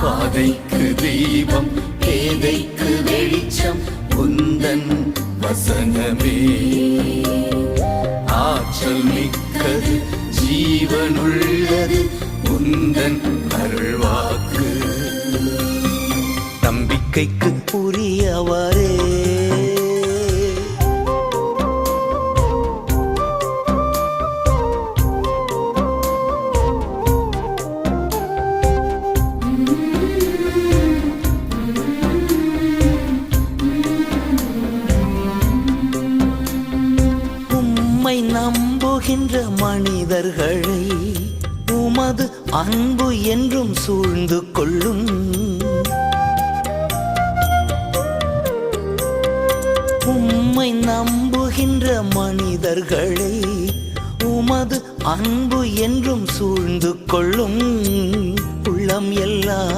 பாதைக்கு தீபம் பேதைக்கு வெளிச்சம் உந்தன் வசனமே. ஆற்றல் மிக்கது ஜீவனுள்ளது உந்தன் அருள்வாக்கு. நம்பிக்கைக்கு உரியவரே, உம்மை நம்புகின்ற மனிதர்களை உமது அன்பு என்றும் சூழ்ந்து கொள்ளும். உம்மை நம்புகின்ற மனிதர்களை உமது அன்பு என்றும் சூழ்ந்து கொள்ளும். உள்ளம் எல்லாம்